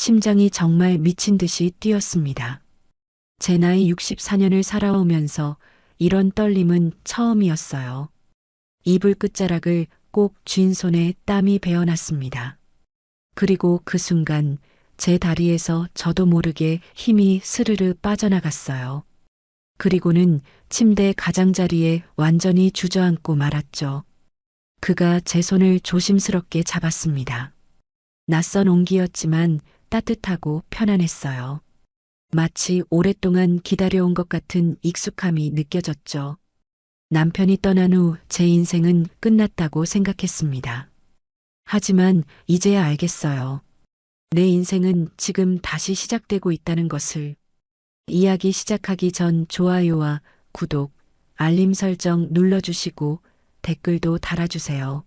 심장이 정말 미친 듯이 뛰었습니다. 제 나이 64년을 살아오면서 이런 떨림은 처음이었어요. 이불 끝자락을 꼭 쥔 손에 땀이 배어났습니다. 그리고 그 순간 제 다리에서 저도 모르게 힘이 스르르 빠져나갔어요. 그리고는 침대 가장자리에 완전히 주저앉고 말았죠. 그가 제 손을 조심스럽게 잡았습니다. 낯선 온기였지만 따뜻하고 편안했어요. 마치 오랫동안 기다려온 것 같은 익숙함이 느껴졌죠. 남편이 떠난 후 제 인생은 끝났다고 생각했습니다. 하지만 이제야 알겠어요. 내 인생은 지금 다시 시작되고 있다는 것을. 이야기 시작하기 전 좋아요와 구독, 알림 설정 눌러주시고 댓글도 달아주세요.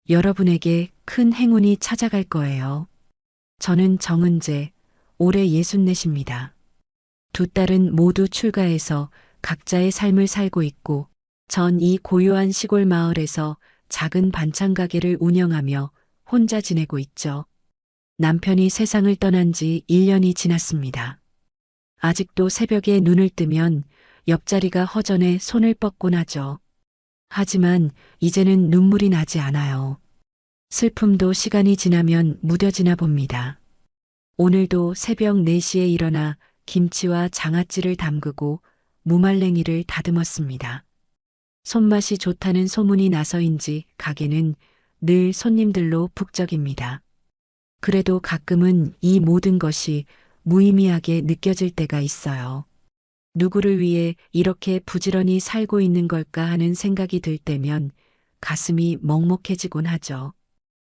여러분에게 큰 행운이 찾아갈 거예요. 저는 정은재, 올해 64입니다. 두 딸은 모두 출가해서 각자의 삶을 살고 있고 전 이 고요한 시골 마을에서 작은 반찬 가게를 운영하며 혼자 지내고 있죠. 남편이 세상을 떠난 지 1년이 지났습니다. 아직도 새벽에 눈을 뜨면 옆자리가 허전해 손을 뻗곤 하죠. 하지만 이제는 눈물이 나지 않아요. 슬픔도 시간이 지나면 무뎌지나 봅니다. 오늘도 새벽 4시에 일어나 김치와 장아찌를 담그고 무말랭이를 다듬었습니다. 손맛이 좋다는 소문이 나서인지 가게는 늘 손님들로 북적입니다. 그래도 가끔은 이 모든 것이 무의미하게 느껴질 때가 있어요. 누구를 위해 이렇게 부지런히 살고 있는 걸까 하는 생각이 들 때면 가슴이 먹먹해지곤 하죠.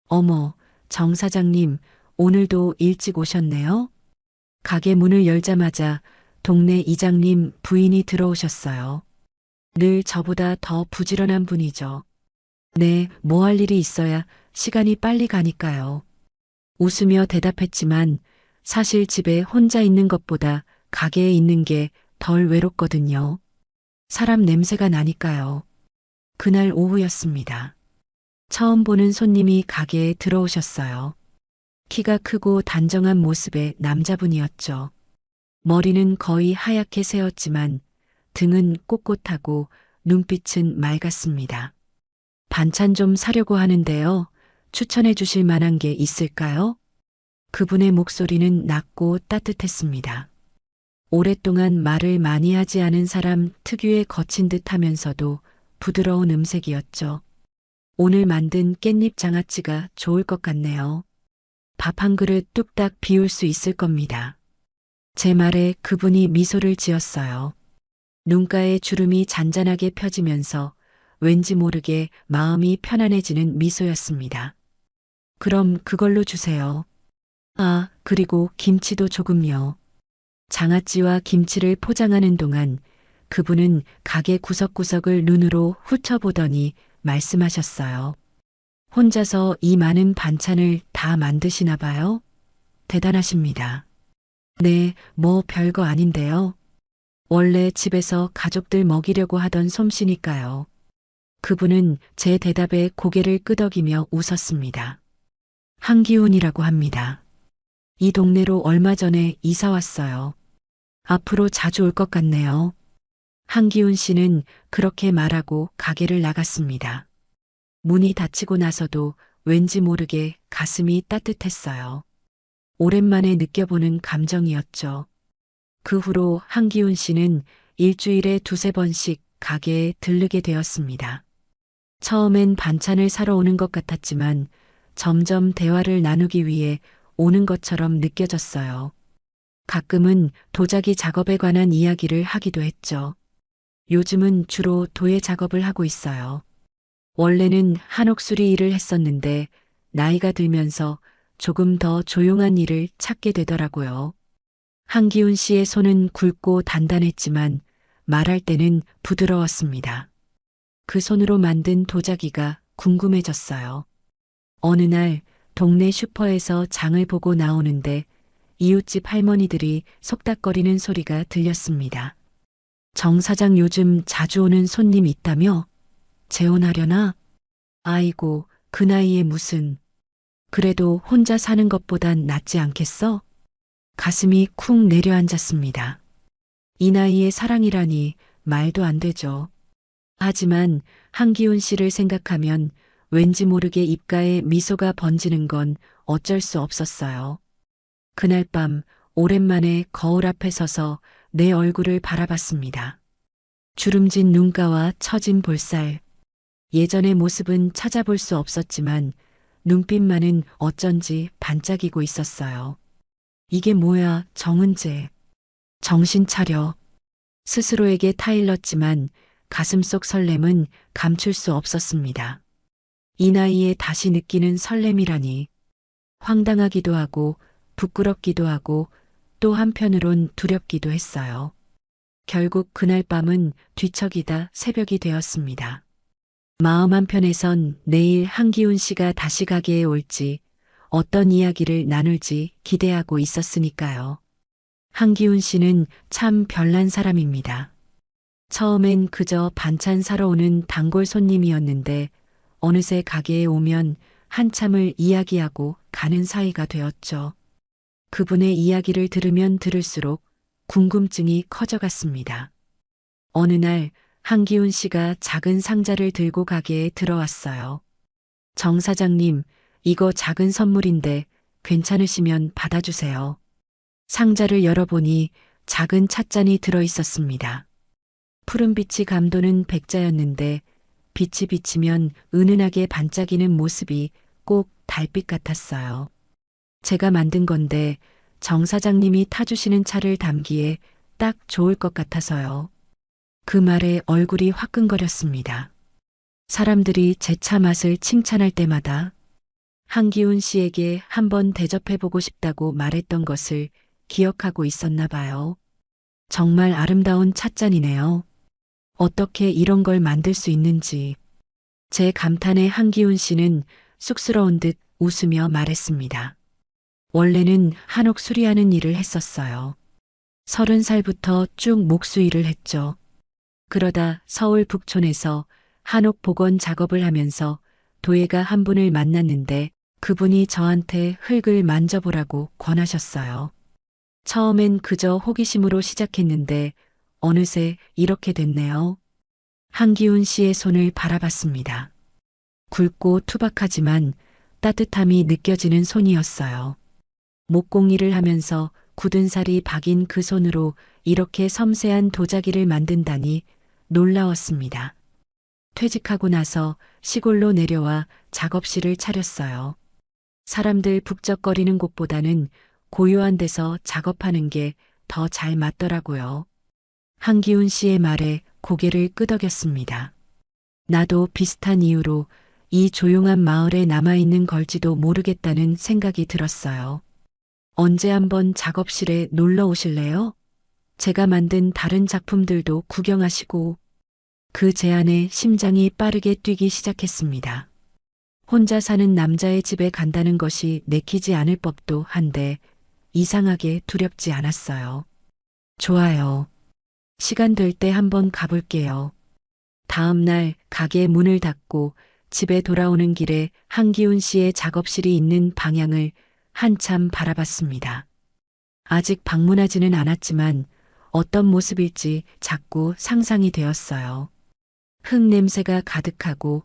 어머, 정 사장님, 오늘도 일찍 오셨네요? 가게 문을 열자마자 동네 이장님 부인이 들어오셨어요. 늘 저보다 더 부지런한 분이죠. 네, 뭐 할 일이 있어야 시간이 빨리 가니까요. 웃으며 대답했지만 사실 집에 혼자 있는 것보다 가게에 있는 게 덜 외롭거든요. 사람 냄새가 나니까요. 그날 오후였습니다. 처음 보는 손님이 가게에 들어오셨어요. 키가 크고 단정한 모습의 남자분이었죠. 머리는 거의 하얗게 새었지만 등은 꼿꼿하고 눈빛은 맑았습니다. 반찬 좀 사려고 하는데요. 추천해 주실 만한 게 있을까요? 그분의 목소리는 낮고 따뜻했습니다. 오랫동안 말을 많이 하지 않은 사람 특유의 거친 듯 하면서도 부드러운 음색이었죠. 오늘 만든 깻잎 장아찌가 좋을 것 같네요. 밥 한 그릇 뚝딱 비울 수 있을 겁니다. 제 말에 그분이 미소를 지었어요. 눈가에 주름이 잔잔하게 펴지면서 왠지 모르게 마음이 편안해지는 미소였습니다. 그럼 그걸로 주세요. 아, 그리고 김치도 조금요. 장아찌와 김치를 포장하는 동안 그분은 가게 구석구석을 눈으로 훑어보더니 말씀하셨어요. 혼자서 이 많은 반찬을 다 만드시나 봐요? 대단하십니다. 네, 뭐 별거 아닌데요. 원래 집에서 가족들 먹이려고 하던 솜씨니까요. 그분은 제 대답에 고개를 끄덕이며 웃었습니다. 한기훈이라고 합니다. 이 동네로 얼마 전에 이사 왔어요. 앞으로 자주 올 것 같네요. 한기훈 씨는 그렇게 말하고 가게를 나갔습니다. 문이 닫히고 나서도 왠지 모르게 가슴이 따뜻했어요. 오랜만에 느껴보는 감정이었죠. 그 후로 한기훈 씨는 일주일에 두세 번씩 가게에 들르게 되었습니다. 처음엔 반찬을 사러 오는 것 같았지만 점점 대화를 나누기 위해 오는 것처럼 느껴졌어요. 가끔은 도자기 작업에 관한 이야기를 하기도 했죠. 요즘은 주로 도예 작업을 하고 있어요. 원래는 한옥수리 일을 했었는데 나이가 들면서 조금 더 조용한 일을 찾게 되더라고요. 한기훈 씨의 손은 굵고 단단했지만 말할 때는 부드러웠습니다. 그 손으로 만든 도자기가 궁금해졌어요. 어느 날 동네 슈퍼에서 장을 보고 나오는데 이웃집 할머니들이 속닥거리는 소리가 들렸습니다. 정 사장 요즘 자주 오는 손님 있다며? 재혼하려나? 아이고, 그 나이에 무슨. 그래도 혼자 사는 것보단 낫지 않겠어? 가슴이 쿵 내려앉았습니다. 이 나이에 사랑이라니 말도 안 되죠. 하지만 한기훈 씨를 생각하면 왠지 모르게 입가에 미소가 번지는 건 어쩔 수 없었어요. 그날 밤 오랜만에 거울 앞에 서서 내 얼굴을 바라봤습니다. 주름진 눈가와 처진 볼살. 예전의 모습은 찾아볼 수 없었지만 눈빛만은 어쩐지 반짝이고 있었어요. 이게 뭐야, 정은재. 정신 차려. 스스로에게 타일렀지만 가슴속 설렘은 감출 수 없었습니다. 이 나이에 다시 느끼는 설렘이라니. 황당하기도 하고 부끄럽기도 하고 또 한편으론 두렵기도 했어요. 결국 그날 밤은 뒤척이다 새벽이 되었습니다. 마음 한편에선 내일 한기훈 씨가 다시 가게에 올지 어떤 이야기를 나눌지 기대하고 있었으니까요. 한기훈 씨는 참 별난 사람입니다. 처음엔 그저 반찬 사러 오는 단골 손님이었는데 어느새 가게에 오면 한참을 이야기하고 가는 사이가 되었죠. 그분의 이야기를 들으면 들을수록 궁금증이 커져갔습니다. 어느 날 한기훈 씨가 작은 상자를 들고 가게에 들어왔어요. 정 사장님, 이거 작은 선물인데 괜찮으시면 받아주세요. 상자를 열어보니 작은 찻잔이 들어 있었습니다. 푸른빛이 감도는 백자였는데 빛이 비치면 은은하게 반짝이는 모습이 꼭 달빛 같았어요. 제가 만든 건데 정 사장님이 타주시는 차를 담기에 딱 좋을 것 같아서요. 그 말에 얼굴이 화끈거렸습니다. 사람들이 제 차 맛을 칭찬할 때마다 한기훈 씨에게 한번 대접해보고 싶다고 말했던 것을 기억하고 있었나 봐요. 정말 아름다운 찻잔이네요. 어떻게 이런 걸 만들 수 있는지. 제 감탄에 한기훈 씨는 쑥스러운 듯 웃으며 말했습니다. 원래는 한옥 수리하는 일을 했었어요. 30살부터 쭉 목수 일을 했죠. 그러다 서울 북촌에서 한옥 복원 작업을 하면서 도예가 한 분을 만났는데 그분이 저한테 흙을 만져보라고 권하셨어요. 처음엔 그저 호기심으로 시작했는데 어느새 이렇게 됐네요. 한기훈 씨의 손을 바라봤습니다. 굵고 투박하지만 따뜻함이 느껴지는 손이었어요. 목공일을 하면서 굳은 살이 박인 그 손으로 이렇게 섬세한 도자기를 만든다니 놀라웠습니다. 퇴직하고 나서 시골로 내려와 작업실을 차렸어요. 사람들 북적거리는 곳보다는 고요한 데서 작업하는 게 더 잘 맞더라고요. 한기훈 씨의 말에 고개를 끄덕였습니다. 나도 비슷한 이유로 이 조용한 마을에 남아있는 걸지도 모르겠다는 생각이 들었어요. 언제 한번 작업실에 놀러 오실래요? 제가 만든 다른 작품들도 구경하시고. 그 제안에 심장이 빠르게 뛰기 시작했습니다. 혼자 사는 남자의 집에 간다는 것이 내키지 않을 법도 한데 이상하게 두렵지 않았어요. 좋아요. 시간 될 때 한번 가볼게요. 다음 날 가게 문을 닫고 집에 돌아오는 길에 한기훈 씨의 작업실이 있는 방향을 한참 바라봤습니다. 아직 방문하지는 않았지만 어떤 모습일지 자꾸 상상이 되었어요. 흙 냄새가 가득하고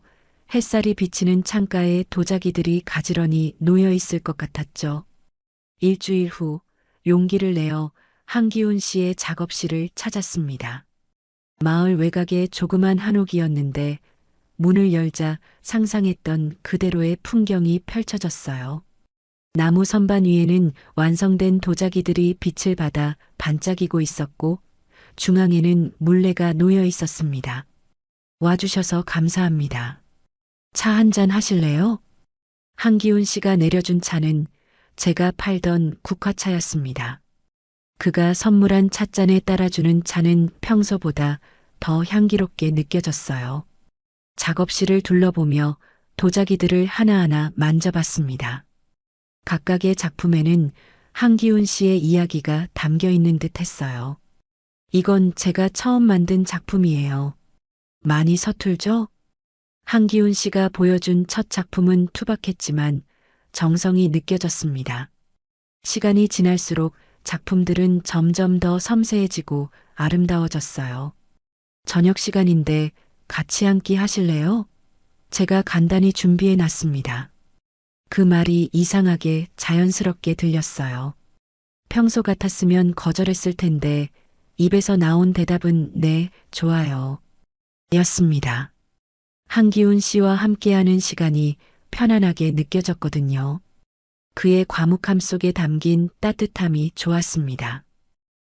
햇살이 비치는 창가에 도자기들이 가지런히 놓여 있을 것 같았죠. 일주일 후 용기를 내어 한기훈 씨의 작업실을 찾았습니다. 마을 외곽의 조그만 한옥이었는데 문을 열자 상상했던 그대로의 풍경이 펼쳐졌어요. 나무 선반 위에는 완성된 도자기들이 빛을 받아 반짝이고 있었고 중앙에는 물레가 놓여 있었습니다. 와주셔서 감사합니다. 차 한잔 하실래요? 한기훈 씨가 내려준 차는 제가 팔던 국화차였습니다. 그가 선물한 찻잔에 따라주는 차는 평소보다 더 향기롭게 느껴졌어요. 작업실을 둘러보며 도자기들을 하나하나 만져봤습니다. 각각의 작품에는 한기훈 씨의 이야기가 담겨 있는 듯 했어요. 이건 제가 처음 만든 작품이에요. 많이 서툴죠? 한기훈 씨가 보여준 첫 작품은 투박했지만 정성이 느껴졌습니다. 시간이 지날수록 작품들은 점점 더 섬세해지고 아름다워졌어요. 저녁 시간인데 같이 한 끼 하실래요? 제가 간단히 준비해 놨습니다. 그 말이 이상하게 자연스럽게 들렸어요. 평소 같았으면 거절했을 텐데 입에서 나온 대답은 네, 좋아요. 였습니다. 한기훈 씨와 함께하는 시간이 편안하게 느껴졌거든요. 그의 과묵함 속에 담긴 따뜻함이 좋았습니다.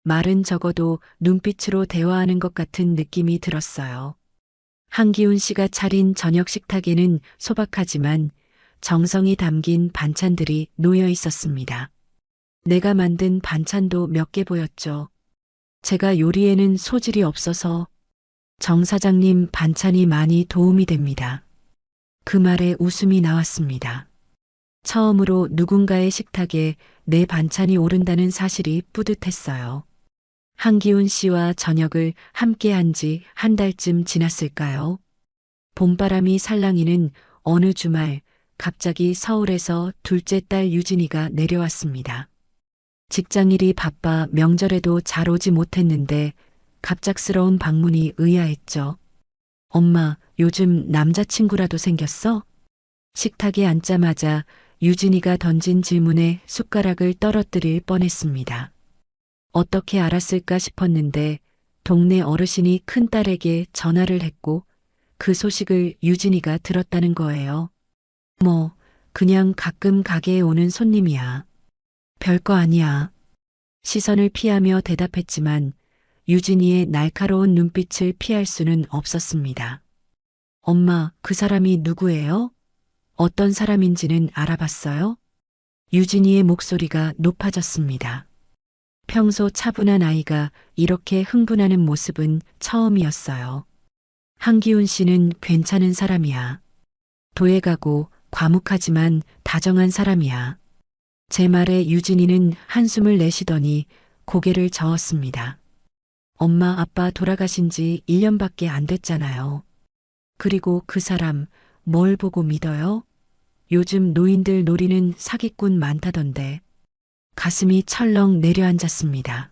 말은 적어도 눈빛으로 대화하는 것 같은 느낌이 들었어요. 한기훈 씨가 차린 저녁 식탁에는 소박하지만 정성이 담긴 반찬들이 놓여 있었습니다. 내가 만든 반찬도 몇 개 보였죠. 제가 요리에는 소질이 없어서 정 사장님 반찬이 많이 도움이 됩니다. 그 말에 웃음이 나왔습니다. 처음으로 누군가의 식탁에 내 반찬이 오른다는 사실이 뿌듯했어요. 한기훈 씨와 저녁을 함께 한 지 한 달쯤 지났을까요? 봄바람이 살랑이는 어느 주말 갑자기 서울에서 둘째 딸 유진이가 내려왔습니다. 직장일이 바빠 명절에도 잘 오지 못했는데 갑작스러운 방문이 의아했죠. 엄마, 요즘 남자친구라도 생겼어? 식탁에 앉자마자 유진이가 던진 질문에 숟가락을 떨어뜨릴 뻔했습니다. 어떻게 알았을까 싶었는데 동네 어르신이 큰딸에게 전화를 했고 그 소식을 유진이가 들었다는 거예요. 뭐, 그냥 가끔 가게에 오는 손님이야. 별거 아니야. 시선을 피하며 대답했지만 유진이의 날카로운 눈빛을 피할 수는 없었습니다. 엄마, 그 사람이 누구예요? 어떤 사람인지는 알아봤어요? 유진이의 목소리가 높아졌습니다. 평소 차분한 아이가 이렇게 흥분하는 모습은 처음이었어요. 한기훈 씨는 괜찮은 사람이야. 도에 가고 과묵하지만 다정한 사람이야. 제 말에 유진이는 한숨을 내쉬더니 고개를 저었습니다. 엄마 아빠 돌아가신 지 1년밖에 안 됐잖아요. 그리고 그 사람 뭘 보고 믿어요? 요즘 노인들 노리는 사기꾼 많다던데. 가슴이 철렁 내려앉았습니다.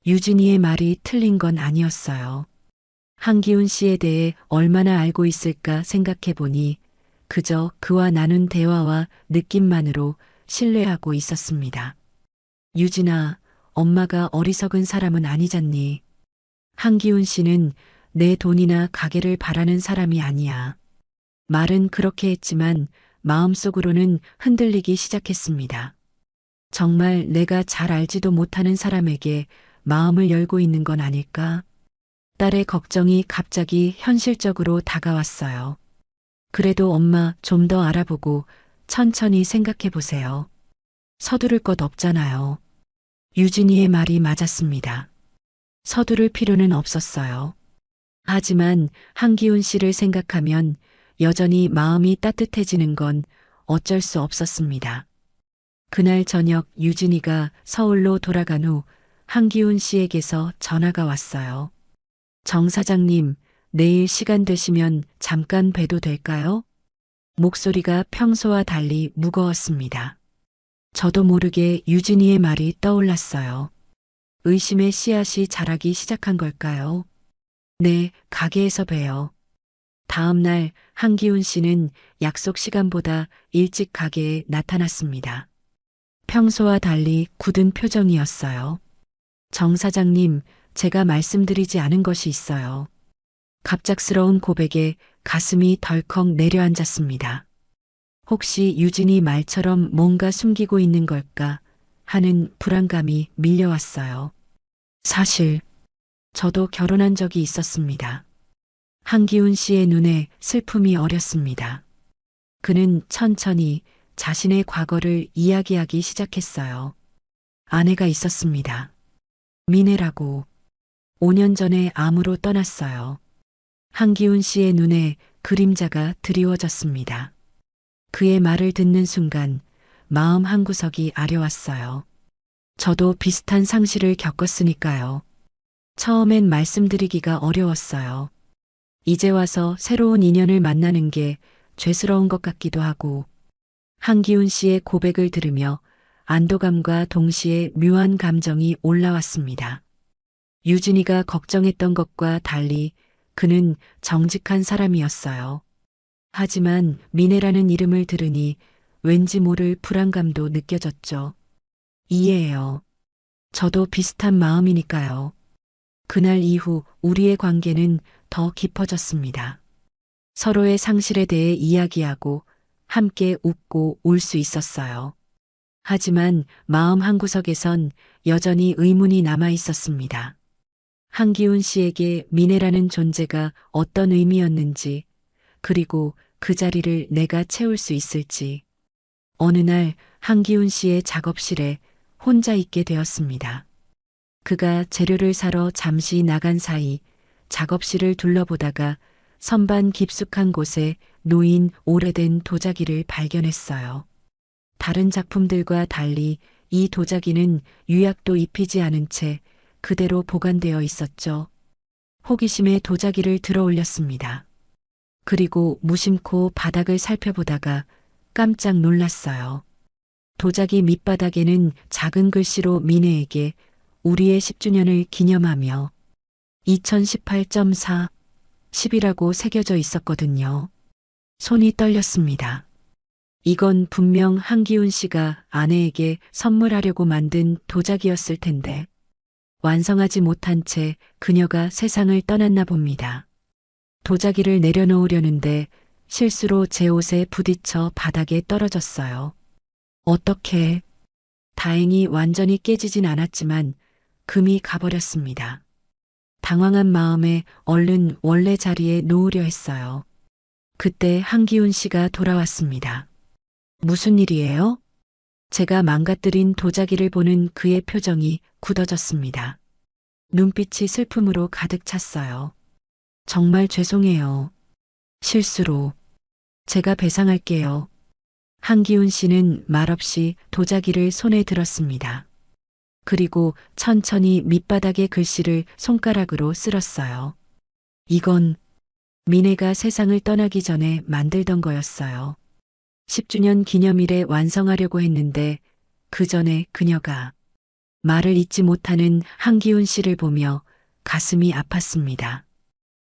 유진이의 말이 틀린 건 아니었어요. 한기훈 씨에 대해 얼마나 알고 있을까 생각해 보니 그저 그와 나눈 대화와 느낌만으로 신뢰하고 있었습니다. 유진아, 엄마가 어리석은 사람은 아니잖니. 한기훈 씨는 내 돈이나 가게를 바라는 사람이 아니야. 말은 그렇게 했지만 마음속으로는 흔들리기 시작했습니다. 정말 내가 잘 알지도 못하는 사람에게 마음을 열고 있는 건 아닐까? 딸의 걱정이 갑자기 현실적으로 다가왔어요. 그래도 엄마 좀 더 알아보고 천천히 생각해 보세요. 서두를 것 없잖아요. 유진이의 말이 맞았습니다. 서두를 필요는 없었어요. 하지만 한기훈 씨를 생각하면 여전히 마음이 따뜻해지는 건 어쩔 수 없었습니다. 그날 저녁 유진이가 서울로 돌아간 후 한기훈 씨에게서 전화가 왔어요. 정 사장님, 내일 시간 되시면 잠깐 뵈도 될까요? 목소리가 평소와 달리 무거웠습니다. 저도 모르게 유진이의 말이 떠올랐어요. 의심의 씨앗이 자라기 시작한 걸까요? 네, 가게에서 봬요. 다음 날 한기훈 씨는 약속 시간보다 일찍 가게에 나타났습니다. 평소와 달리 굳은 표정이었어요. 정 사장님, 제가 말씀드리지 않은 것이 있어요. 갑작스러운 고백에 가슴이 덜컥 내려앉았습니다. 혹시 유진이 말처럼 뭔가 숨기고 있는 걸까 하는 불안감이 밀려왔어요. 사실 저도 결혼한 적이 있었습니다. 한기훈 씨의 눈에 슬픔이 어렸습니다. 그는 천천히 자신의 과거를 이야기하기 시작했어요. 아내가 있었습니다. 미네라고 5년 전에 암으로 떠났어요. 한기훈 씨의 눈에 그림자가 드리워졌습니다. 그의 말을 듣는 순간 마음 한구석이 아려왔어요. 저도 비슷한 상실을 겪었으니까요. 처음엔 말씀드리기가 어려웠어요. 이제 와서 새로운 인연을 만나는 게 죄스러운 것 같기도 하고 한기훈 씨의 고백을 들으며 안도감과 동시에 묘한 감정이 올라왔습니다. 유진이가 걱정했던 것과 달리 그는 정직한 사람이었어요. 하지만 미네라는 이름을 들으니 왠지 모를 불안감도 느껴졌죠. 이해해요. 저도 비슷한 마음이니까요. 그날 이후 우리의 관계는 더 깊어졌습니다. 서로의 상실에 대해 이야기하고 함께 웃고 울 수 있었어요. 하지만 마음 한구석에선 여전히 의문이 남아 있었습니다. 한기훈 씨에게 미네라는 존재가 어떤 의미였는지, 그리고 그 자리를 내가 채울 수 있을지. 어느 날 한기훈 씨의 작업실에 혼자 있게 되었습니다. 그가 재료를 사러 잠시 나간 사이 작업실을 둘러보다가 선반 깊숙한 곳에 놓인 오래된 도자기를 발견했어요. 다른 작품들과 달리 이 도자기는 유약도 입히지 않은 채 그대로 보관되어 있었죠. 호기심에 도자기를 들어 올렸습니다. 그리고 무심코 바닥을 살펴보다가 깜짝 놀랐어요. 도자기 밑바닥에는 작은 글씨로 미네에게 우리의 10주년을 기념하며 2018.4 10이라고 새겨져 있었거든요. 손이 떨렸습니다. 이건 분명 한기훈 씨가 아내에게 선물하려고 만든 도자기였을 텐데 완성하지 못한 채 그녀가 세상을 떠났나 봅니다. 도자기를 내려놓으려는데 실수로 제 옷에 부딪혀 바닥에 떨어졌어요. 어떻게? 다행히 완전히 깨지진 않았지만 금이 가버렸습니다. 당황한 마음에 얼른 원래 자리에 놓으려 했어요. 그때 한기훈 씨가 돌아왔습니다. 무슨 일이에요? 제가 망가뜨린 도자기를 보는 그의 표정이 굳어졌습니다. 눈빛이 슬픔으로 가득 찼어요. 정말 죄송해요. 실수로. 제가 배상할게요. 한기훈 씨는 말없이 도자기를 손에 들었습니다. 그리고 천천히 밑바닥의 글씨를 손가락으로 쓸었어요. 이건 미네가 세상을 떠나기 전에 만들던 거였어요. 10주년 기념일에 완성하려고 했는데 그 전에 그녀가 말을 잇지 못하는 한기훈 씨를 보며 가슴이 아팠습니다.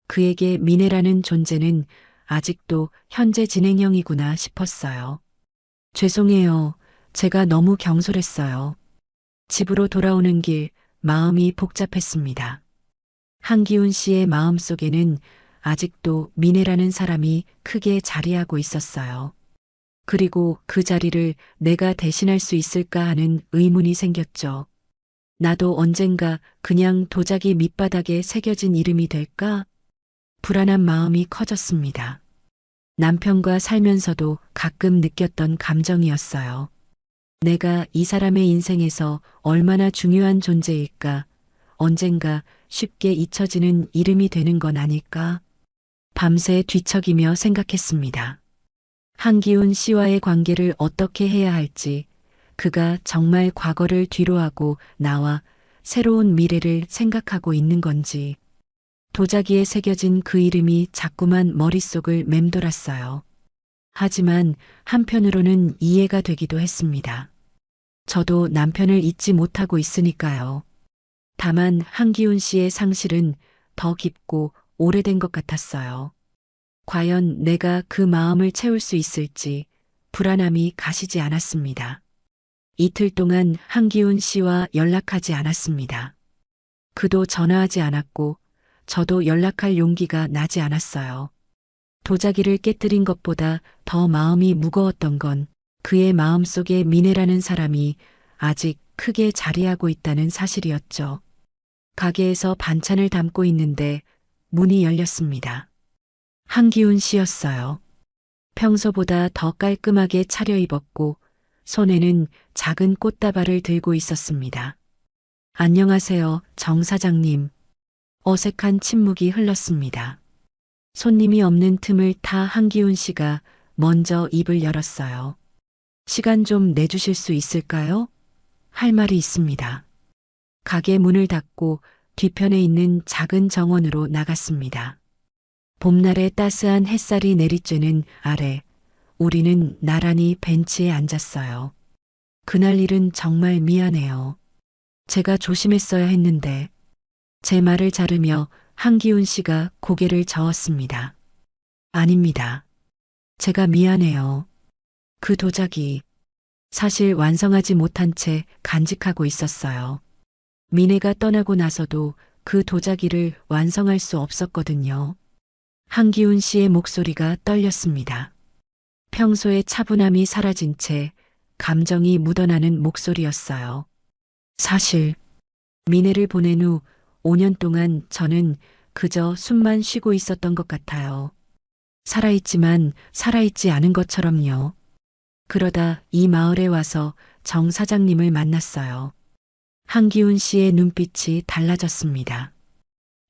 그에게 미네라는 존재는 아직도 현재 진행형이구나 싶었어요. 죄송해요. 제가 너무 경솔했어요. 집으로 돌아오는 길 마음이 복잡했습니다. 한기훈 씨의 마음 속에는 아직도 미네라는 사람이 크게 자리하고 있었어요. 그리고 그 자리를 내가 대신할 수 있을까 하는 의문이 생겼죠. 나도 언젠가 그냥 도자기 밑바닥에 새겨진 이름이 될까? 불안한 마음이 커졌습니다. 남편과 살면서도 가끔 느꼈던 감정이었어요. 내가 이 사람의 인생에서 얼마나 중요한 존재일까? 언젠가 쉽게 잊혀지는 이름이 되는 건 아닐까? 밤새 뒤척이며 생각했습니다. 한기훈 씨와의 관계를 어떻게 해야 할지, 그가 정말 과거를 뒤로하고 나와 새로운 미래를 생각하고 있는 건지, 도자기에 새겨진 그 이름이 자꾸만 머릿속을 맴돌았어요. 하지만 한편으로는 이해가 되기도 했습니다. 저도 남편을 잊지 못하고 있으니까요. 다만 한기훈 씨의 상실은 더 깊고 오래된 것 같았어요. 과연 내가 그 마음을 채울 수 있을지 불안함이 가시지 않았습니다. 이틀 동안 한기훈 씨와 연락하지 않았습니다. 그도 전화하지 않았고 저도 연락할 용기가 나지 않았어요. 도자기를 깨뜨린 것보다 더 마음이 무거웠던 건 그의 마음속에 미네라는 사람이 아직 크게 자리하고 있다는 사실이었죠. 가게에서 반찬을 담고 있는데 문이 열렸습니다. 한기훈 씨였어요. 평소보다 더 깔끔하게 차려입었고 손에는 작은 꽃다발을 들고 있었습니다. 안녕하세요, 정 사장님. 어색한 침묵이 흘렀습니다. 손님이 없는 틈을 타 한기훈 씨가 먼저 입을 열었어요. 시간 좀 내주실 수 있을까요? 할 말이 있습니다. 가게 문을 닫고 뒤편에 있는 작은 정원으로 나갔습니다. 봄날의 따스한 햇살이 내리쬐는 아래 우리는 나란히 벤치에 앉았어요. 그날 일은 정말 미안해요. 제가 조심했어야 했는데. 제 말을 자르며 한기훈 씨가 고개를 저었습니다. 아닙니다. 제가 미안해요. 그 도자기 사실 완성하지 못한 채 간직하고 있었어요. 미네가 떠나고 나서도 그 도자기를 완성할 수 없었거든요. 한기훈 씨의 목소리가 떨렸습니다. 평소의 차분함이 사라진 채 감정이 묻어나는 목소리였어요. 사실 미네를 보낸 후 5년 동안 저는 그저 숨만 쉬고 있었던 것 같아요. 살아있지만 살아있지 않은 것처럼요. 그러다 이 마을에 와서 정 사장님을 만났어요. 한기훈 씨의 눈빛이 달라졌습니다.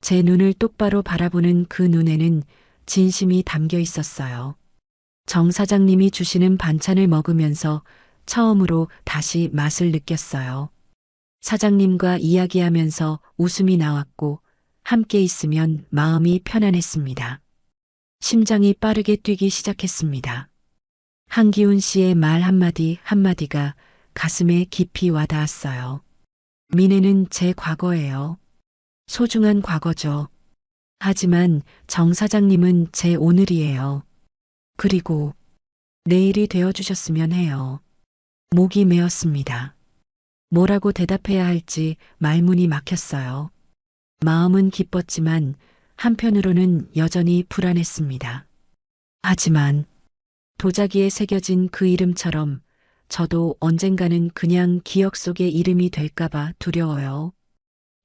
제 눈을 똑바로 바라보는 그 눈에는 진심이 담겨 있었어요. 정 사장님이 주시는 반찬을 먹으면서 처음으로 다시 맛을 느꼈어요. 사장님과 이야기하면서 웃음이 나왔고 함께 있으면 마음이 편안했습니다. 심장이 빠르게 뛰기 시작했습니다. 한기훈 씨의 말 한마디 한마디가 가슴에 깊이 와닿았어요. 미네는 제 과거예요. 소중한 과거죠. 하지만 정 사장님은 제 오늘이에요. 그리고 내일이 되어주셨으면 해요. 목이 메었습니다. 뭐라고 대답해야 할지 말문이 막혔어요. 마음은 기뻤지만 한편으로는 여전히 불안했습니다. 하지만 도자기에 새겨진 그 이름처럼 저도 언젠가는 그냥 기억 속의 이름이 될까봐 두려워요.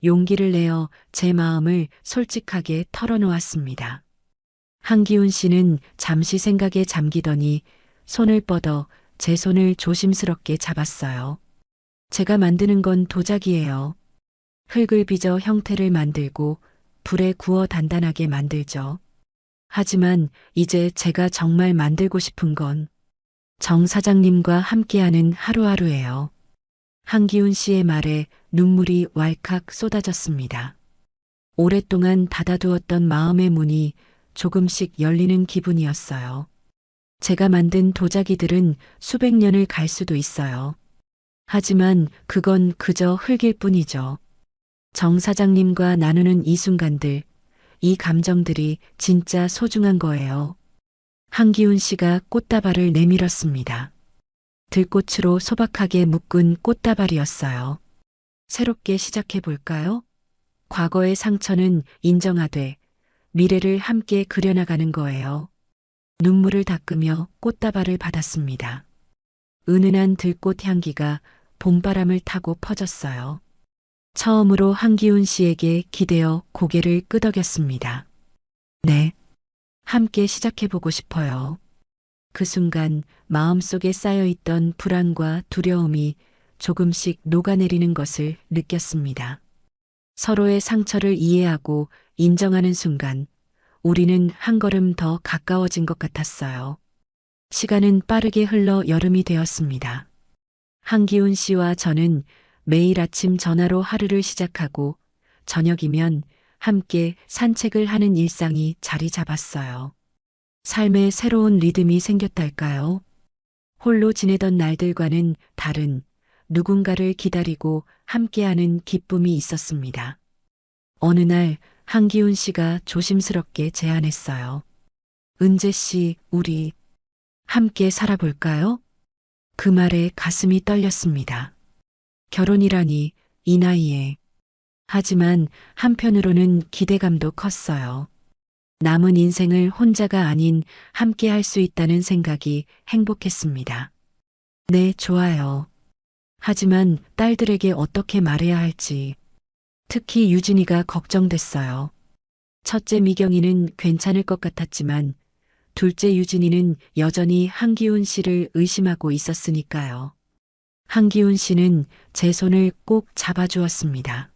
용기를 내어 제 마음을 솔직하게 털어놓았습니다. 한기훈 씨는 잠시 생각에 잠기더니 손을 뻗어 제 손을 조심스럽게 잡았어요. 제가 만드는 건 도자기예요. 흙을 빚어 형태를 만들고 불에 구워 단단하게 만들죠. 하지만 이제 제가 정말 만들고 싶은 건 정 사장님과 함께하는 하루하루예요. 한기훈 씨의 말에 눈물이 왈칵 쏟아졌습니다. 오랫동안 닫아두었던 마음의 문이 조금씩 열리는 기분이었어요. 제가 만든 도자기들은 수백 년을 갈 수도 있어요. 하지만 그건 그저 흙일 뿐이죠. 정 사장님과 나누는 이 순간들, 이 감정들이 진짜 소중한 거예요. 한기훈 씨가 꽃다발을 내밀었습니다. 들꽃으로 소박하게 묶은 꽃다발이었어요. 새롭게 시작해 볼까요? 과거의 상처는 인정하되 미래를 함께 그려나가는 거예요. 눈물을 닦으며 꽃다발을 받았습니다. 은은한 들꽃 향기가 봄바람을 타고 퍼졌어요. 처음으로 한기훈 씨에게 기대어 고개를 끄덕였습니다. 네, 함께 시작해보고 싶어요. 그 순간 마음속에 쌓여있던 불안과 두려움이 조금씩 녹아내리는 것을 느꼈습니다. 서로의 상처를 이해하고 인정하는 순간 우리는 한 걸음 더 가까워진 것 같았어요. 시간은 빠르게 흘러 여름이 되었습니다. 한기훈 씨와 저는 매일 아침 전화로 하루를 시작하고 저녁이면 함께 산책을 하는 일상이 자리 잡았어요. 삶에 새로운 리듬이 생겼달까요? 홀로 지내던 날들과는 다른 누군가를 기다리고 함께하는 기쁨이 있었습니다. 어느 날 한기훈 씨가 조심스럽게 제안했어요. 은재 씨, 우리 함께 살아볼까요? 그 말에 가슴이 떨렸습니다. 결혼이라니 이 나이에. 하지만 한편으로는 기대감도 컸어요. 남은 인생을 혼자가 아닌 함께 할 수 있다는 생각이 행복했습니다. 네, 좋아요. 하지만 딸들에게 어떻게 말해야 할지. 특히 유진이가 걱정됐어요. 첫째 미경이는 괜찮을 것 같았지만 둘째 유진이는 여전히 한기훈 씨를 의심하고 있었으니까요. 한기훈 씨는 제 손을 꼭 잡아주었습니다.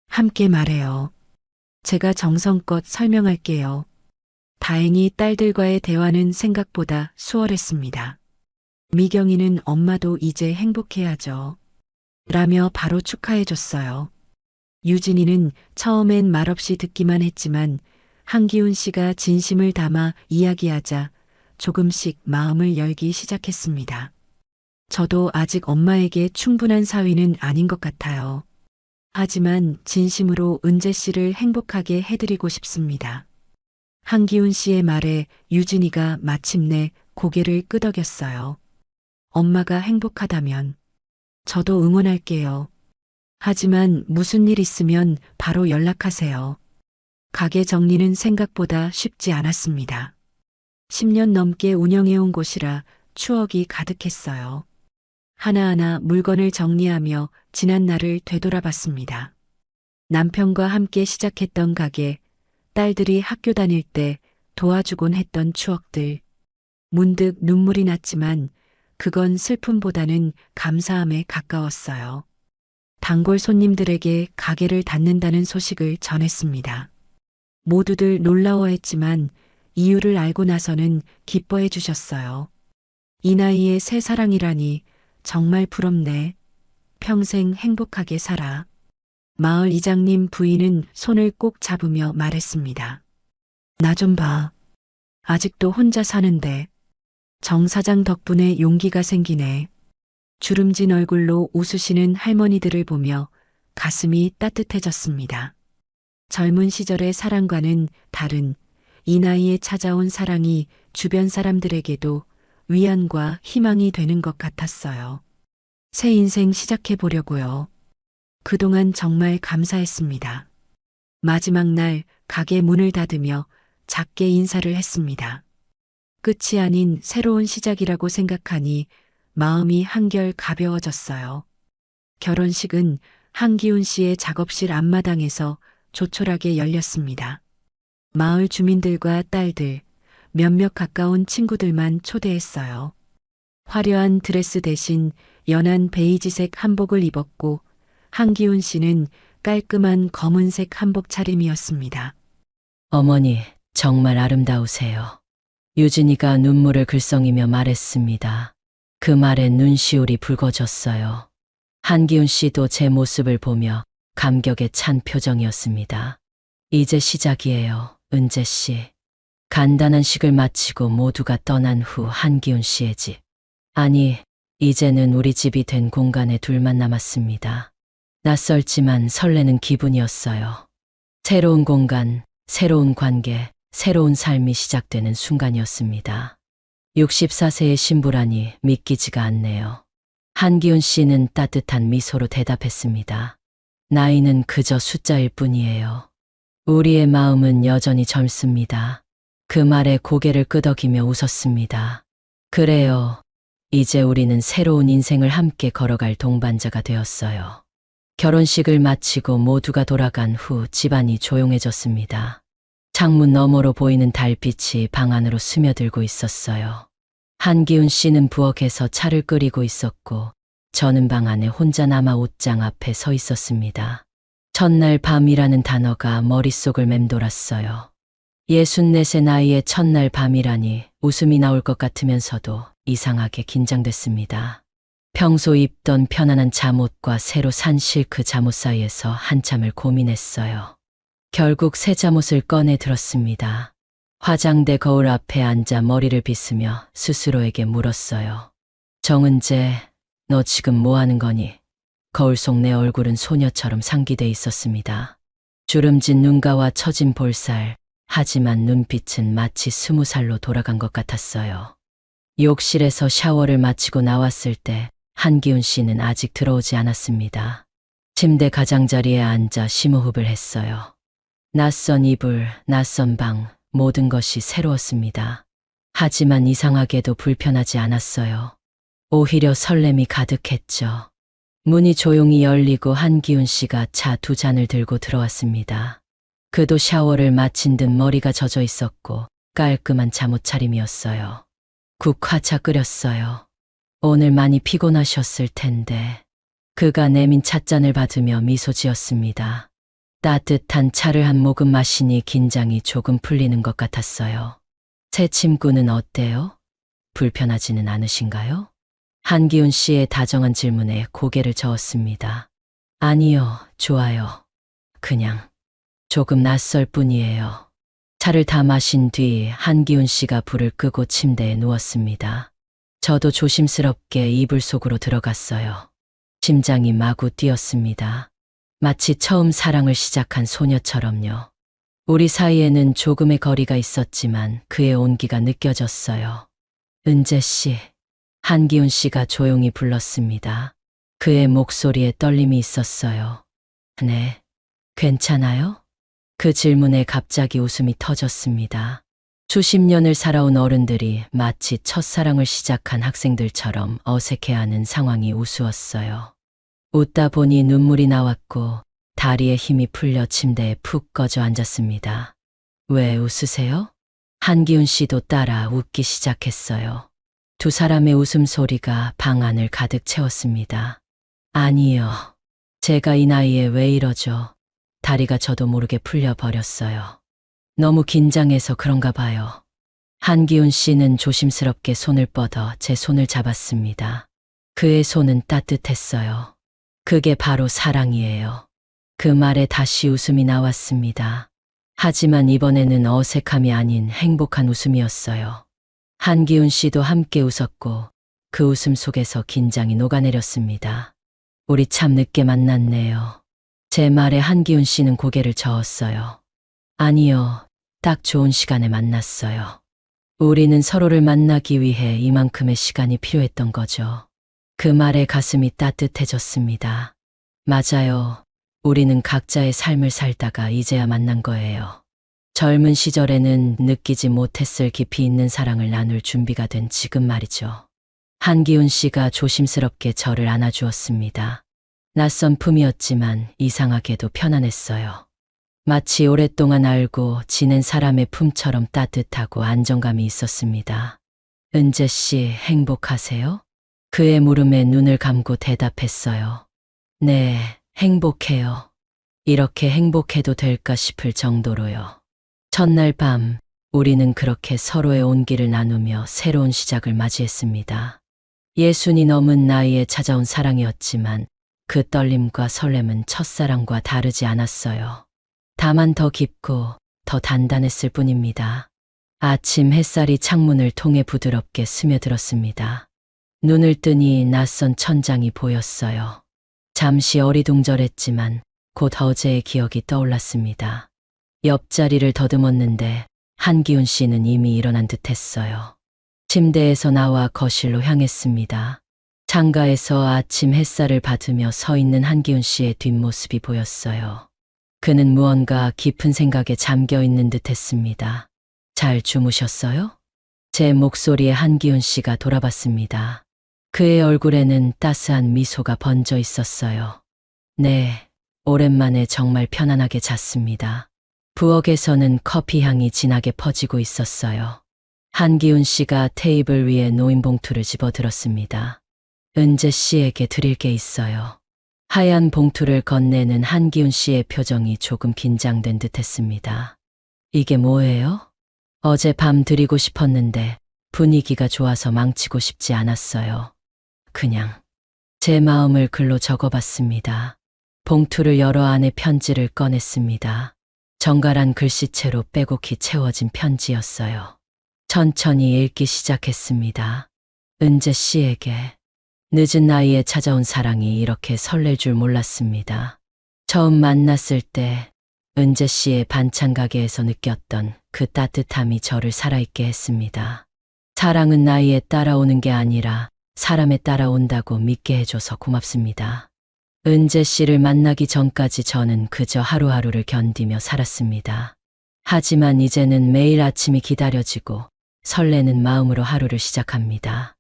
함께 말해요. 제가 정성껏 설명할게요. 다행히 딸들과의 대화는 생각보다 수월했습니다. 미경이는 엄마도 이제 행복해야죠. 라며 바로 축하해줬어요. 유진이는 처음엔 말없이 듣기만 했지만 한기훈 씨가 진심을 담아 이야기하자 조금씩 마음을 열기 시작했습니다. 저도 아직 엄마에게 충분한 사위는 아닌 것 같아요. 하지만 진심으로 은재 씨를 행복하게 해드리고 싶습니다. 한기훈 씨의 말에 유진이가 마침내 고개를 끄덕였어요. 엄마가 행복하다면 저도 응원할게요. 하지만 무슨 일 있으면 바로 연락하세요. 가게 정리는 생각보다 쉽지 않았습니다. 10년 넘게 운영해온 곳이라 추억이 가득했어요. 하나하나 물건을 정리하며 지난 날을 되돌아봤습니다. 남편과 함께 시작했던 가게, 딸들이 학교 다닐 때 도와주곤 했던 추억들. 문득 눈물이 났지만 그건 슬픔보다는 감사함에 가까웠어요. 단골 손님들에게 가게를 닫는다는 소식을 전했습니다. 모두들 놀라워했지만 이유를 알고 나서는 기뻐해 주셨어요. 이 나이에 새 사랑이라니 정말 부럽네. 평생 행복하게 살아. 마을 이장님 부인은 손을 꼭 잡으며 말했습니다. 나 좀 봐. 아직도 혼자 사는데. 정 사장 덕분에 용기가 생기네. 주름진 얼굴로 웃으시는 할머니들을 보며 가슴이 따뜻해졌습니다. 젊은 시절의 사랑과는 다른 이 나이에 찾아온 사랑이 주변 사람들에게도 위안과 희망이 되는 것 같았어요. 새 인생 시작해 보려고요. 그동안 정말 감사했습니다. 마지막 날 가게 문을 닫으며 작게 인사를 했습니다. 끝이 아닌 새로운 시작이라고 생각하니 마음이 한결 가벼워졌어요. 결혼식은 한기훈 씨의 작업실 앞마당에서 조촐하게 열렸습니다. 마을 주민들과 딸들, 몇몇 가까운 친구들만 초대했어요. 화려한 드레스 대신 연한 베이지색 한복을 입었고 한기훈 씨는 깔끔한 검은색 한복 차림이었습니다. 어머니, 정말 아름다우세요. 유진이가 눈물을 글썽이며 말했습니다. 그 말에 눈시울이 붉어졌어요. 한기훈 씨도 제 모습을 보며 감격에 찬 표정이었습니다. 이제 시작이에요, 은재 씨. 간단한 식을 마치고 모두가 떠난 후 한기훈 씨의 집. 아니, 이제는 우리 집이 된 공간에 둘만 남았습니다. 낯설지만 설레는 기분이었어요. 새로운 공간, 새로운 관계, 새로운 삶이 시작되는 순간이었습니다. 64세의 신부라니 믿기지가 않네요. 한기훈 씨는 따뜻한 미소로 대답했습니다. 나이는 그저 숫자일 뿐이에요. 우리의 마음은 여전히 젊습니다. 그 말에 고개를 끄덕이며 웃었습니다. 그래요. 이제 우리는 새로운 인생을 함께 걸어갈 동반자가 되었어요. 결혼식을 마치고 모두가 돌아간 후 집안이 조용해졌습니다. 창문 너머로 보이는 달빛이 방 안으로 스며들고 있었어요. 한기훈 씨는 부엌에서 차를 끓이고 있었고 저는 방 안에 혼자 남아 옷장 앞에 서 있었습니다. 첫날 밤이라는 단어가 머릿속을 맴돌았어요. 64세 나이에 첫날 밤이라니 웃음이 나올 것 같으면서도 이상하게 긴장됐습니다. 평소 입던 편안한 잠옷과 새로 산 실크 잠옷 사이에서 한참을 고민했어요. 결국 새 잠옷을 꺼내 들었습니다. 화장대 거울 앞에 앉아 머리를 빗으며 스스로에게 물었어요. 정은재, 너 지금 뭐 하는 거니? 거울 속 내 얼굴은 소녀처럼 상기돼 있었습니다. 주름진 눈가와 처진 볼살, 하지만 눈빛은 마치 20살로 돌아간 것 같았어요. 욕실에서 샤워를 마치고 나왔을 때 한기훈 씨는 아직 들어오지 않았습니다. 침대 가장자리에 앉아 심호흡을 했어요. 낯선 이불, 낯선 방, 모든 것이 새로웠습니다. 하지만 이상하게도 불편하지 않았어요. 오히려 설렘이 가득했죠. 문이 조용히 열리고 한기훈 씨가 차 2잔을 들고 들어왔습니다. 그도 샤워를 마친 듯 머리가 젖어 있었고 깔끔한 잠옷 차림이었어요. 국화차 끓였어요. 오늘 많이 피곤하셨을 텐데. 그가 내민 찻잔을 받으며 미소 지었습니다. 따뜻한 차를 한 모금 마시니 긴장이 조금 풀리는 것 같았어요. 새 친구는 어때요? 불편하지는 않으신가요? 한기훈 씨의 다정한 질문에 고개를 저었습니다. 아니요, 좋아요. 그냥 조금 낯설 뿐이에요. 차를 다 마신 뒤 한기훈 씨가 불을 끄고 침대에 누웠습니다. 저도 조심스럽게 이불 속으로 들어갔어요. 심장이 마구 뛰었습니다. 마치 처음 사랑을 시작한 소녀처럼요. 우리 사이에는 조금의 거리가 있었지만 그의 온기가 느껴졌어요. 은재 씨, 한기훈 씨가 조용히 불렀습니다. 그의 목소리에 떨림이 있었어요. 네, 괜찮아요? 그 질문에 갑자기 웃음이 터졌습니다. 수십 년을 살아온 어른들이 마치 첫사랑을 시작한 학생들처럼 어색해하는 상황이 우스웠어요. 웃다 보니 눈물이 나왔고 다리에 힘이 풀려 침대에 푹 꺼져 앉았습니다. 왜 웃으세요? 한기훈 씨도 따라 웃기 시작했어요. 두 사람의 웃음소리가 방 안을 가득 채웠습니다. 아니요. 제가 이 나이에 왜 이러죠? 다리가 저도 모르게 풀려버렸어요. 너무 긴장해서 그런가 봐요. 한기훈 씨는 조심스럽게 손을 뻗어 제 손을 잡았습니다. 그의 손은 따뜻했어요. 그게 바로 사랑이에요. 그 말에 다시 웃음이 나왔습니다. 하지만 이번에는 어색함이 아닌 행복한 웃음이었어요. 한기훈 씨도 함께 웃었고 그 웃음 속에서 긴장이 녹아내렸습니다. 우리 참 늦게 만났네요. 제 말에 한기훈 씨는 고개를 저었어요. 아니요, 딱 좋은 시간에 만났어요. 우리는 서로를 만나기 위해 이만큼의 시간이 필요했던 거죠. 그 말에 가슴이 따뜻해졌습니다. 맞아요. 우리는 각자의 삶을 살다가 이제야 만난 거예요. 젊은 시절에는 느끼지 못했을 깊이 있는 사랑을 나눌 준비가 된 지금 말이죠. 한기훈 씨가 조심스럽게 저를 안아주었습니다. 낯선 품이었지만 이상하게도 편안했어요. 마치 오랫동안 알고 지낸 사람의 품처럼 따뜻하고 안정감이 있었습니다. 은재 씨 행복하세요? 그의 물음에 눈을 감고 대답했어요. 네, 행복해요. 이렇게 행복해도 될까 싶을 정도로요. 첫날 밤, 우리는 그렇게 서로의 온기를 나누며 새로운 시작을 맞이했습니다. 60이 넘은 나이에 찾아온 사랑이었지만 그 떨림과 설렘은 첫사랑과 다르지 않았어요. 다만 더 깊고 더 단단했을 뿐입니다. 아침 햇살이 창문을 통해 부드럽게 스며들었습니다. 눈을 뜨니 낯선 천장이 보였어요. 잠시 어리둥절했지만 곧 어제의 기억이 떠올랐습니다. 옆자리를 더듬었는데 한기훈 씨는 이미 일어난 듯했어요. 침대에서 나와 거실로 향했습니다. 창가에서 아침 햇살을 받으며 서 있는 한기훈 씨의 뒷모습이 보였어요. 그는 무언가 깊은 생각에 잠겨 있는 듯했습니다. 잘 주무셨어요? 제 목소리에 한기훈 씨가 돌아봤습니다. 그의 얼굴에는 따스한 미소가 번져 있었어요. 네, 오랜만에 정말 편안하게 잤습니다. 부엌에서는 커피 향이 진하게 퍼지고 있었어요. 한기훈 씨가 테이블 위에 놓인 봉투를 집어들었습니다. 은재 씨에게 드릴 게 있어요. 하얀 봉투를 건네는 한기훈 씨의 표정이 조금 긴장된 듯했습니다. 이게 뭐예요? 어젯밤 드리고 싶었는데 분위기가 좋아서 망치고 싶지 않았어요. 그냥 제 마음을 글로 적어봤습니다. 봉투를 열어 안에 편지를 꺼냈습니다. 정갈한 글씨체로 빼곡히 채워진 편지였어요. 천천히 읽기 시작했습니다. 은재 씨에게. 늦은 나이에 찾아온 사랑이 이렇게 설렐 줄 몰랐습니다. 처음 만났을 때 은재 씨의 반찬 가게에서 느꼈던 그 따뜻함이 저를 살아있게 했습니다. 사랑은 나이에 따라오는 게 아니라 사람에 따라온다고 믿게 해줘서 고맙습니다. 은재 씨를 만나기 전까지 저는 그저 하루하루를 견디며 살았습니다. 하지만 이제는 매일 아침이 기다려지고 설레는 마음으로 하루를 시작합니다.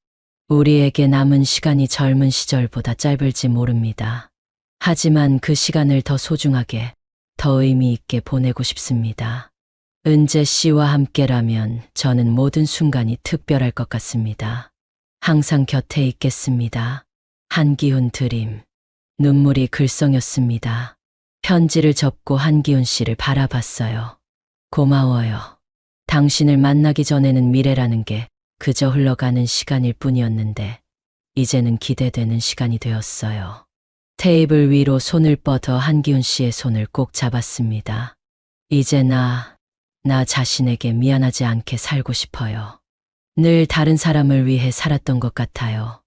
우리에게 남은 시간이 젊은 시절보다 짧을지 모릅니다. 하지만 그 시간을 더 소중하게, 더 의미 있게 보내고 싶습니다. 은재 씨와 함께라면 저는 모든 순간이 특별할 것 같습니다. 항상 곁에 있겠습니다. 한기훈 드림. 눈물이 글썽였습니다. 편지를 접고 한기훈 씨를 바라봤어요. 고마워요. 당신을 만나기 전에는 미래라는 게 그저 흘러가는 시간일 뿐이었는데 이제는 기대되는 시간이 되었어요. 테이블 위로 손을 뻗어 한기훈 씨의 손을 꼭 잡았습니다. 이제 나 자신에게 미안하지 않게 살고 싶어요. 늘 다른 사람을 위해 살았던 것 같아요.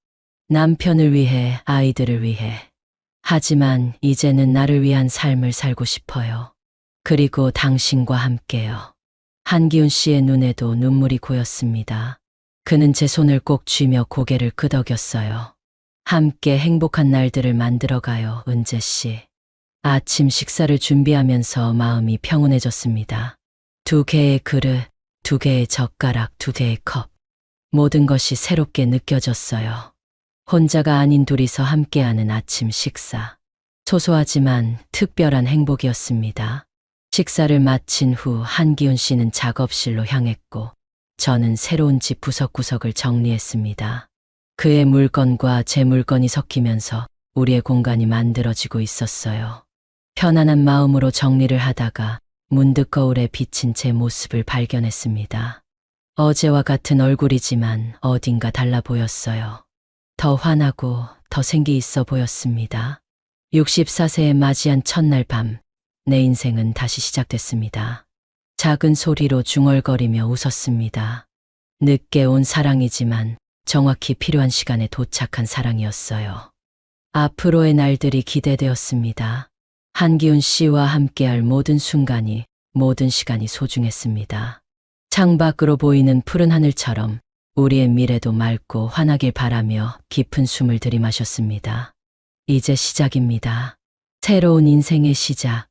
남편을 위해, 아이들을 위해. 하지만 이제는 나를 위한 삶을 살고 싶어요. 그리고 당신과 함께요. 한기훈 씨의 눈에도 눈물이 고였습니다. 그는 제 손을 꼭 쥐며 고개를 끄덕였어요. 함께 행복한 날들을 만들어가요, 은재 씨. 아침 식사를 준비하면서 마음이 평온해졌습니다. 2개의 그릇, 2개의 젓가락, 2개의 컵. 모든 것이 새롭게 느껴졌어요. 혼자가 아닌 둘이서 함께하는 아침 식사. 소소하지만 특별한 행복이었습니다. 식사를 마친 후 한기훈 씨는 작업실로 향했고 저는 새로운 집 구석구석을 정리했습니다. 그의 물건과 제 물건이 섞이면서 우리의 공간이 만들어지고 있었어요. 편안한 마음으로 정리를 하다가 문득 거울에 비친 제 모습을 발견했습니다. 어제와 같은 얼굴이지만 어딘가 달라 보였어요. 더 환하고 더 생기 있어 보였습니다. 64세에 맞이한 첫날 밤, 내 인생은 다시 시작됐습니다. 작은 소리로 중얼거리며 웃었습니다. 늦게 온 사랑이지만 정확히 필요한 시간에 도착한 사랑이었어요. 앞으로의 날들이 기대되었습니다. 한기훈 씨와 함께할 모든 순간이, 모든 시간이 소중했습니다. 창밖으로 보이는 푸른 하늘처럼 우리의 미래도 맑고 환하길 바라며 깊은 숨을 들이마셨습니다. 이제 시작입니다. 새로운 인생의 시작.